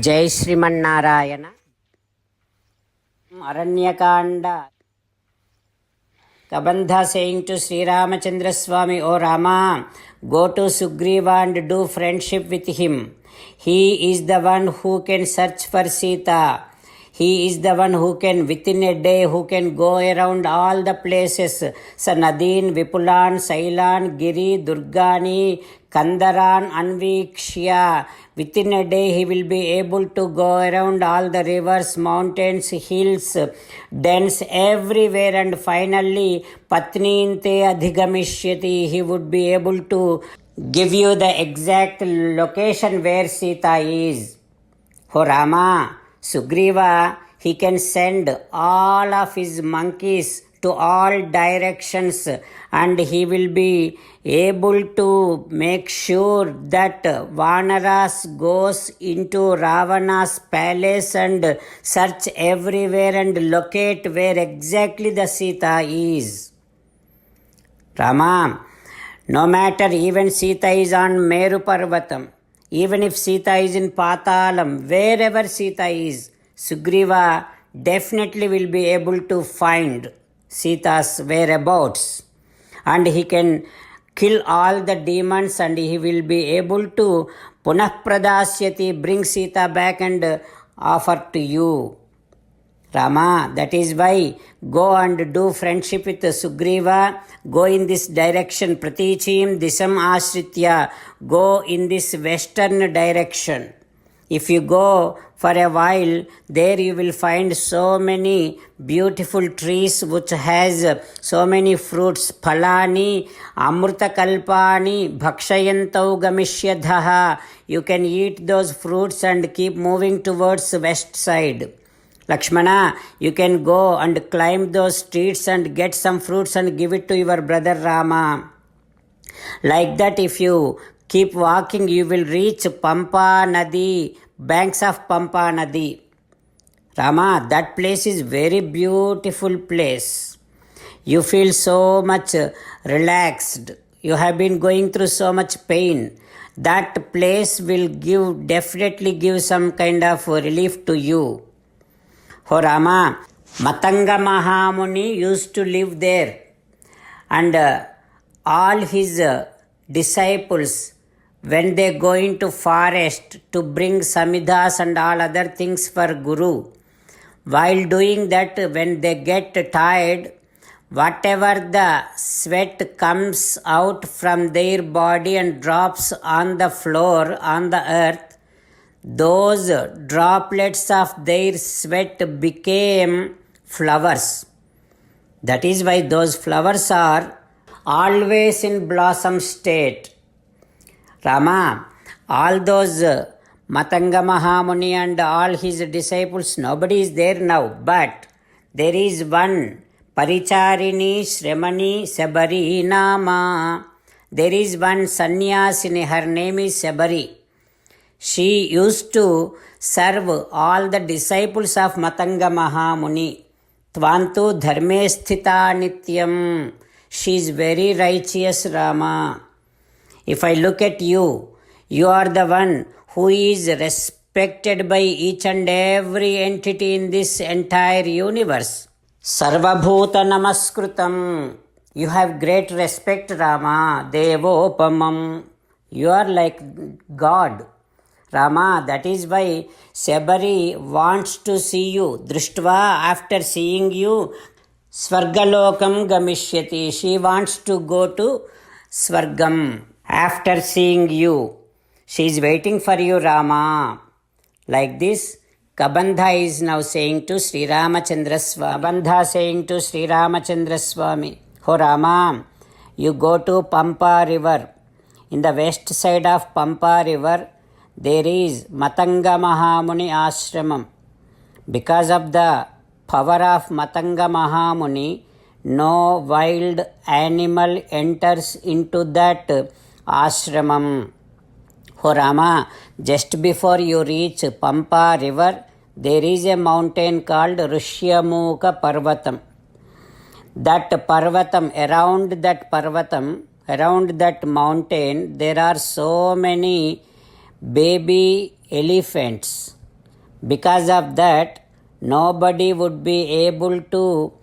Jai Srimannarayana. Aranya Kanda. Kabandha saying to Sri Ramachandra Swami, O Rama, go to Sugriva and do friendship with him. He is the one who can search for Sita. He is the one who can within a day who can go around all the places. Sanadin, Vipulan, Sailan, Giri, Durgani, Kandaran, Anvikshya. Within a day he will be able to go around all the rivers, mountains, hills, dens, everywhere, and finally Patninte Adhigamishyati, he would be able to give you the exact location where Sita is. Oh Rama, Sugriva, he can send all of his monkeys to all directions, and he will be able to make sure that Vanaras goes into Ravana's palace and search everywhere and locate where exactly the Sita is. Rama, no matter even Sita is on Meru Parvatam, even if Sita is in Patalam, wherever Sita is, Sugriva definitely will be able to find Sita's whereabouts, and he can kill all the demons, and he will be able to Punah Pradasyati, bring Sita back and offer to you. Rama, that is why go and do friendship with Sugriva. Go in this direction, Pratichim Disam Ashritya. Go in this western direction. If you go for a while, there you will find so many beautiful trees which has so many fruits. Phalani, Amruta Kalpani, Bhakshayantau Gamishyadhaha. You can eat those fruits and keep moving towards west side. Lakshmana, you can go and climb those trees and get some fruits and give it to your brother Rama. Like that, if you keep walking, you will reach Pampa Nadi, banks of Pampa Nadi. Rama, that place is very beautiful place. You feel so much relaxed. You have been going through so much pain. That place will definitely give some kind of relief to you. Oh Rama, Matanga Mahamuni used to live there, and all his disciples, when they go into forest to bring samidhas and all other things for Guru, while doing that, when they get tired, whatever the sweat comes out from their body and drops on the floor, on the earth, those droplets of their sweat became flowers. That is why those flowers are always in blossom state. Rama, all those Matanga Mahamuni and all his disciples, nobody is there now, but there is one Paricharini Shramani Sabari Nama. There is one Sannyasini, her name is Sabari. She used to serve all the disciples of Matanga Mahamuni. Tvantu dharme sthita nityam. She is very righteous, Rama. If I look at you, you are the one who is respected by each and every entity in this entire universe. Sarvabhuta namaskrutam. You have great respect, Rama. Devopamam. You are like God. Rama, that is why Sabari wants to see you. Drishtva, after seeing you, Svargalokam Gamishyati. She wants to go to Svargam after seeing you. She is waiting for you, Rama. Like this, Kabandha is now saying to Sri Ramachandra Swami. Kabandha saying to Sri Ramachandra Swami, Oh Rama, you go to Pampa river. In the west side of Pampa river, there is Matanga Mahamuni Ashramam. Because of the power of Matanga Mahamuni, no wild animal enters into that ashramam. Oh Rama, just before you reach Pampa river, there is a mountain called Rishyamukha Parvatam. That Parvatam, around that mountain, there are so many baby elephants. Because of that, nobody would be able to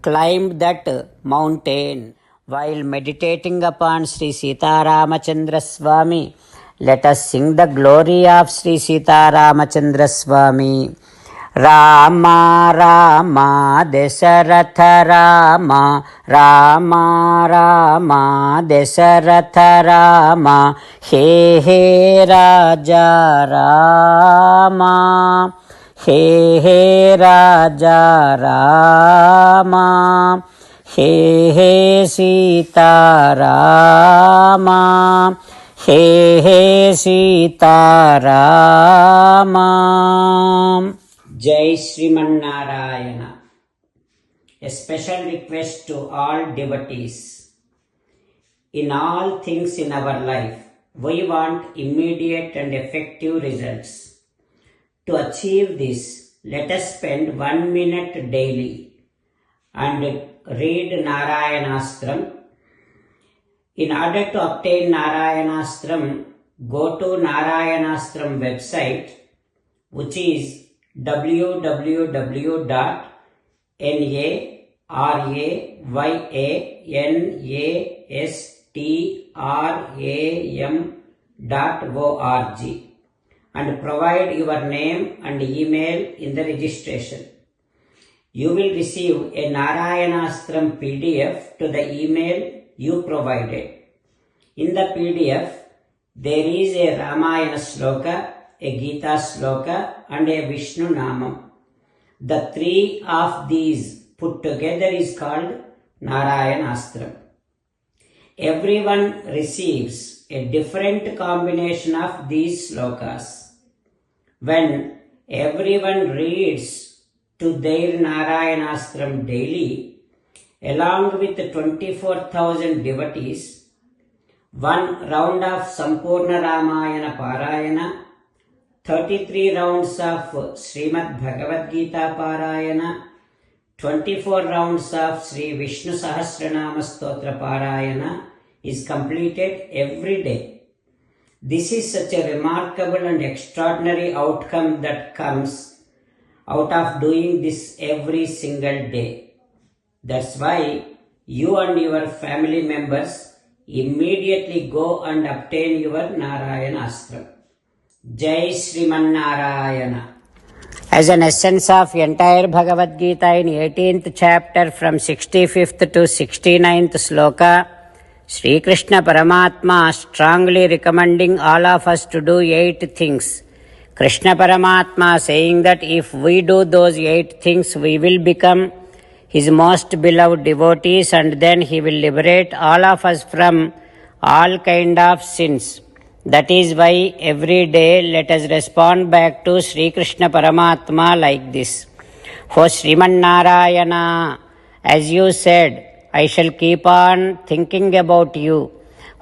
climb that mountain. While meditating upon Sri Sita Ramachandra Swami, let us sing the glory of Sri Sita Ramachandra Swami. Rama Rama Dasaratha Rama Rama Rama Dasaratha Rama He He Raja Rama He He Raja Rama He He Sita Rama He He Sita Rama. Jai Sriman A special request to all devotees. In all things in our life, we want immediate and effective results. To achieve this, let us spend 1 minute daily and read Narayanastram. In order to obtain Narayanastram, go to Narayanastram website, which is www.narayanastram.org and provide your name and email in the registration. You will receive a Narayanastram PDF to the email you provided. In the PDF, there is a Ramayana Sloka, a Gita Sloka and a Vishnu Namam. The three of these put together is called Narayanastram. Everyone receives a different combination of these slokas. When everyone reads to their Narayanastram daily, along with 24,000 devotees, one round of Sampurna Ramayana Parayana, 33 rounds of Srimad Bhagavad Gita Parayana, 24 rounds of Sri Vishnu Sahasranama Stotra Parayana is completed every day. This is such a remarkable and extraordinary outcome that comes out of doing this every single day. That's why you and your family members immediately go and obtain your Narayanastram. Jai Sriman Narayana. As an essence of entire Bhagavad Gita in 18th chapter from 65th to 69th sloka, Sri Krishna Paramatma strongly recommending all of us to do 8 things. Krishna Paramatma saying that if we do those 8 things, we will become His most beloved devotees and then He will liberate all of us from all kind of sins. That is why every day let us respond back to Sri Krishna Paramatma like this. O Sriman Narayana, as you said, I shall keep on thinking about you.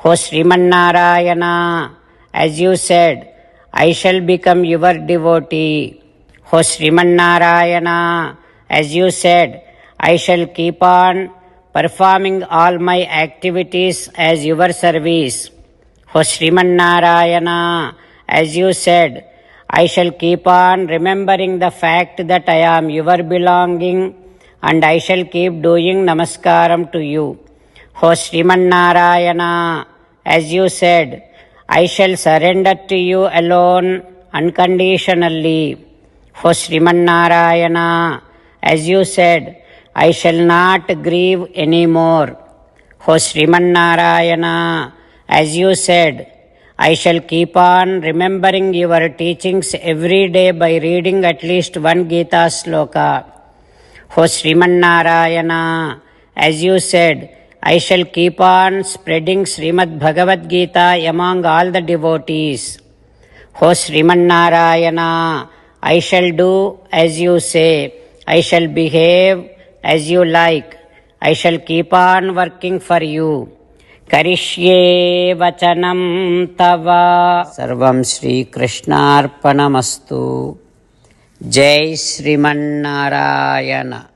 O Sriman Narayana, as you said, I shall become your devotee. O Sriman Narayana, as you said, I shall keep on performing all my activities as your service. O Sriman Narayana, as you said, I shall keep on remembering the fact that I am your belonging and I shall keep doing namaskaram to you. O Sriman Narayana, as you said, I shall surrender to you alone unconditionally. O Sriman Narayana, as you said, I shall not grieve anymore. O Sriman Narayana, as you said, I shall keep on remembering your teachings every day by reading at least one Gita sloka. O Sriman Narayana, as you said, I shall keep on spreading Srimad Bhagavad Gita among all the devotees. O Sriman Narayana, I shall do as you say. I shall behave as you like. I shall keep on working for you. Karishye vachanam tava. Sarvam Shri Krishnarpanamastu. Jai Sriman Narayana.